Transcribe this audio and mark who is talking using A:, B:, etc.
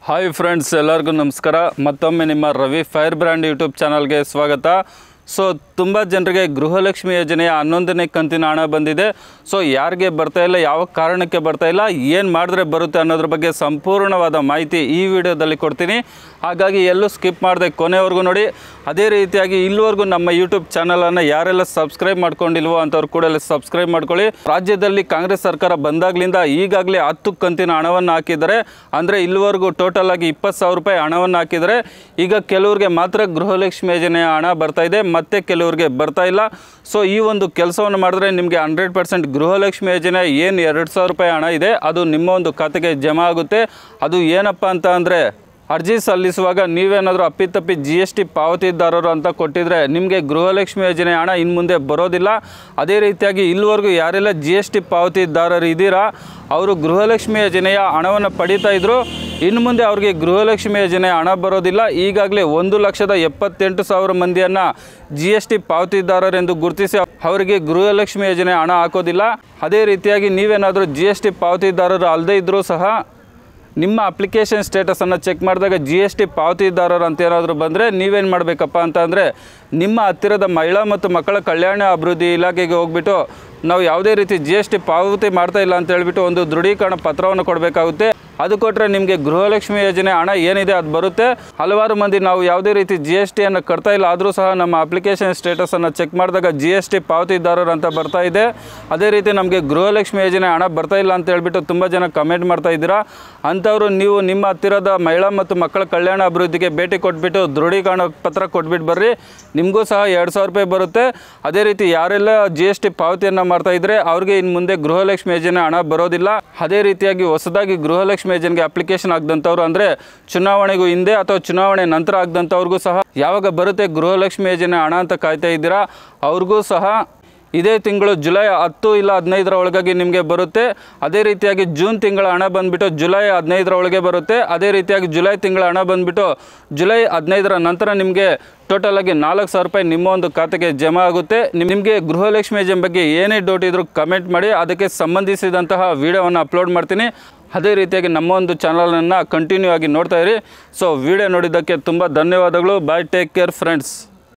A: Hi friends, ಎಲ್ಲರಿಗೂ ನಮಸ್ಕಾರ. ಮತ್ತೊಮ್ಮೆ ನಿಮ್ಮ ರವಿ ಫೈರ್ ಬ್ರ್ಯಾಂಡ್ ಯೂಟ್ಯೂಬ್ ಚಾನಲ್ಗೆ ಸ್ವಾಗತ. ಸೊ ತುಂಬ ಜನರಿಗೆ ಗೃಹಲಕ್ಷ್ಮಿ ಯೋಜನೆಯ 11ನೇ ಕಂತಿನ ಹಣ ಬಂದಿದೆ. ಸೊ ಯಾರಿಗೆ ಬರ್ತಾ ಇಲ್ಲ, ಯಾವ ಕಾರಣಕ್ಕೆ ಬರ್ತಾ ಇಲ್ಲ, ಏನು ಮಾಡಿದ್ರೆ ಬರುತ್ತೆ ಅನ್ನೋದ್ರ ಬಗ್ಗೆ ಸಂಪೂರ್ಣವಾದ ಮಾಹಿತಿ ಈ ವಿಡಿಯೋದಲ್ಲಿ ಕೊಡ್ತೀನಿ. ಹಾಗಾಗಿ ಎಲ್ಲೂ ಸ್ಕಿಪ್ ಮಾಡದೆ ಕೊನೆವರೆಗೂ ನೋಡಿ. ಅದೇ ರೀತಿಯಾಗಿ ಇಲ್ಲಿವರೆಗೂ ನಮ್ಮ ಯೂಟ್ಯೂಬ್ ಚಾನಲನ್ನು ಯಾರೆಲ್ಲ ಸಬ್ಸ್ಕ್ರೈಬ್ ಮಾಡ್ಕೊಂಡಿಲ್ವೋ ಅಂಥವ್ರು ಕೂಡ ಸಬ್ಸ್ಕ್ರೈಬ್ ಮಾಡ್ಕೊಳ್ಳಿ. ರಾಜ್ಯದಲ್ಲಿ ಕಾಂಗ್ರೆಸ್ ಸರ್ಕಾರ ಬಂದಾಗಲಿಂದ ಈಗಾಗಲೇ 10 ಕಂತಿನ ಹಣವನ್ನು ಹಾಕಿದ್ದಾರೆ. ಅಂದರೆ ಇಲ್ಲಿವರೆಗೂ ಟೋಟಲ್ ಆಗಿ 20,000 ರೂಪಾಯಿ ಹಣವನ್ನು ಹಾಕಿದರೆ ಈಗ ಕೆಲವರಿಗೆ ಮಾತ್ರ ಗೃಹಲಕ್ಷ್ಮಿ ಯೋಜನೆಯ ಹಣ ಬರ್ತಾ ಇದೆ, ಮತ್ತು ಕೆಲವರಿಗೆ ಬರ್ತಾ ಇಲ್ಲ. ಸೊ ಈ ಒಂದು ಕೆಲಸವನ್ನು ಮಾಡಿದ್ರೆ ನಿಮಗೆ 100% ಗೃಹಲಕ್ಷ್ಮಿ ಯೋಜನೆ ಏನು 2,000 ರೂಪಾಯಿ ಹಣ ಇದೆ ಅದು ನಿಮ್ಮ ಒಂದು ಖಾತೆಗೆ ಜಮಾ ಆಗುತ್ತೆ. ಅದು ಏನಪ್ಪ ಅಂತ ಅಂದರೆ, ಅರ್ಜಿ ಸಲ್ಲಿಸುವಾಗ ನೀವೇನಾದರೂ ಅಪ್ಪಿತಪ್ಪಿ GST ಪಾವತಿದಾರರು ಅಂತ ಕೊಟ್ಟಿದ್ರೆ ನಿಮಗೆ ಗೃಹಲಕ್ಷ್ಮಿ ಯೋಜನೆ ಹಣ ಇನ್ನು ಮುಂದೆ ಬರೋದಿಲ್ಲ. ಅದೇ ರೀತಿಯಾಗಿ ಇಲ್ಲಿವರೆಗೂ ಯಾರೆಲ್ಲ GST ಪಾವತಿದಾರರು ಇದ್ದೀರಾ ಅವರು ಗೃಹಲಕ್ಷ್ಮಿ ಯೋಜನೆಯ ಹಣವನ್ನು ಪಡೀತಾ ಇದ್ದರು. ಇನ್ನು ಮುಂದೆ ಅವ್ರಿಗೆ ಗೃಹಲಕ್ಷ್ಮಿ ಯೋಜನೆ ಹಣ ಬರೋದಿಲ್ಲ. ಈಗಾಗಲೇ 1,78,000 ಮಂದಿಯನ್ನು GST ಪಾವತಿದಾರರೆಂದು ಗುರುತಿಸಿ ಅವರಿಗೆ ಗೃಹಲಕ್ಷ್ಮಿ ಯೋಜನೆ ಹಣ ಹಾಕೋದಿಲ್ಲ. ಅದೇ ರೀತಿಯಾಗಿ ನೀವೇನಾದರೂ GST ಪಾವತಿದಾರರು ಅಲ್ಲದೇ ಇದ್ದರೂ ಸಹ ನಿಮ್ಮ ಅಪ್ಲಿಕೇಶನ್ ಸ್ಟೇಟಸನ್ನು ಚೆಕ್ ಮಾಡಿದಾಗ GST ಪಾವತಿದಾರರು ಅಂತ ಏನಾದರೂ ಬಂದರೆ ನೀವೇನು ಮಾಡಬೇಕಪ್ಪ ಅಂತ ಅಂದರೆ, ನಿಮ್ಮ ಹತ್ತಿರದ ಮಹಿಳಾ ಮತ್ತು ಮಕ್ಕಳ ಕಲ್ಯಾಣ ಅಭಿವೃದ್ಧಿ ಇಲಾಖೆಗೆ ಹೋಗ್ಬಿಟ್ಟು ನಾವು ಯಾವುದೇ ರೀತಿ GST ಪಾವತಿ ಮಾಡ್ತಾ ಇಲ್ಲ ಅಂತ ಹೇಳ್ಬಿಟ್ಟು ಒಂದು ದೃಢೀಕರಣ ಪತ್ರವನ್ನು ಕೊಡಬೇಕಾಗುತ್ತೆ. ಅದು ಕೊಟ್ಟರೆ ನಿಮಗೆ ಗೃಹಲಕ್ಷ್ಮಿ ಯೋಜನೆ ಹಣ ಏನಿದೆ ಅದು ಬರುತ್ತೆ. ಹಲವಾರು ಮಂದಿ ನಾವು ಯಾವುದೇ ರೀತಿ GSTಯನ್ನು ಕಟ್ತಾ ಇಲ್ಲ ಆದರೂ ಸಹ ನಮ್ಮ ಅಪ್ಲಿಕೇಶನ್ ಸ್ಟೇಟಸನ್ನು ಚೆಕ್ ಮಾಡಿದಾಗ GST ಪಾವತಿದಾರರು ಅಂತ ಬರ್ತಾ ಇದೆ. ಅದೇ ರೀತಿ ನಮಗೆ ಗೃಹಲಕ್ಷ್ಮಿ ಯೋಜನೆ ಹಣ ಬರ್ತಾ ಇಲ್ಲ ಅಂತ ಹೇಳ್ಬಿಟ್ಟು ತುಂಬ ಜನ ಕಮೆಂಟ್ ಮಾಡ್ತಾ ಇದ್ದೀರಾ. ಅಂಥವರು ನೀವು ನಿಮ್ಮ ಹತ್ತಿರದ ಮಹಿಳಾ ಮತ್ತು ಮಕ್ಕಳ ಕಲ್ಯಾಣ ಅಭಿವೃದ್ಧಿಗೆ ಭೇಟಿ ಕೊಟ್ಬಿಟ್ಟು ದೃಢೀಕರಣ ಪತ್ರ ಕೊಟ್ಬಿಟ್ಟು ಬರ್ರಿ, ನಿಮಗೂ ಸಹ 2,000 ರೂಪಾಯಿ ಬರುತ್ತೆ. ಅದೇ ರೀತಿ ಯಾರೆಲ್ಲ GST ಪಾವತಿಯನ್ನು ಮಾಡ್ತಾ ಇದ್ದರೆ ಅವ್ರಿಗೆ ಇನ್ನು ಮುಂದೆ ಗೃಹಲಕ್ಷ್ಮಿ ಯೋಜನೆ ಹಣ ಬರೋದಿಲ್ಲ. ಅದೇ ರೀತಿಯಾಗಿ ಹೊಸದಾಗಿ ಗೃಹಲಕ್ಷ್ಮಿ ಯೋಜನೆಗೆ ಅಪ್ಲಿಕೇಶನ್ ಆಗದಂಥವ್ರು, ಅಂದರೆ ಚುನಾವಣೆಗೂ ಹಿಂದೆ ಅಥವಾ ಚುನಾವಣೆ ನಂತರ ಆಗದಂಥವ್ರಿಗೂ ಸಹ ಯಾವಾಗ ಬರುತ್ತೆ ಗೃಹಲಕ್ಷ್ಮಿ ಯೋಜನೆ ಹಣ ಅಂತ ಕಾಯ್ತಾ ಇದ್ದೀರಾ, ಅವ್ರಿಗೂ ಸಹ ಇದೇ ತಿಂಗಳು ಜುಲೈ 10 ಇಲ್ಲ 15ರ ಒಳಗಾಗಿ ನಿಮಗೆ ಬರುತ್ತೆ. ಅದೇ ರೀತಿಯಾಗಿ ಜೂನ್ ತಿಂಗಳ ಹಣ ಬಂದುಬಿಟ್ಟು ಜುಲೈ 15ರ ಒಳಗೆ ಬರುತ್ತೆ. ಅದೇ ರೀತಿಯಾಗಿ ಜುಲೈ ತಿಂಗಳ ಹಣ ಬಂದುಬಿಟ್ಟು ಜುಲೈ 15ರ ನಂತರ ನಿಮಗೆ ಟೋಟಲ್ ಆಗಿ 4,000 ರೂಪಾಯಿ ನಿಮ್ಮ ಒಂದು ಖಾತೆಗೆ ಜಮಾ ಆಗುತ್ತೆ. ನಿಮಗೆ ಗೃಹಲಕ್ಷ್ಮಿ ಯೋಜನೆ ಬಗ್ಗೆ ಏನೇ ಡೌಟ್ ಇದ್ರೂ ಕಮೆಂಟ್ ಮಾಡಿ, ಅದಕ್ಕೆ ಸಂಬಂಧಿಸಿದಂತಹ ವಿಡಿಯೋವನ್ನು ಅಪ್ಲೋಡ್ ಮಾಡ್ತೀನಿ. ಅದೇ ರೀತಿಯಾಗಿ ನಮ್ಮ ಒಂದು ಚಾನಲನ್ನು ಕಂಟಿನ್ಯೂ ಆಗಿ ನೋಡ್ತಾ ಇರಿ. ಸೊ ವಿಡಿಯೋ ನೋಡಿದ್ದಕ್ಕೆ ತುಂಬ ಧನ್ಯವಾದಗಳು. ಬಾಯ್, ಟೇಕ್ ಕೇರ್ ಫ್ರೆಂಡ್ಸ್.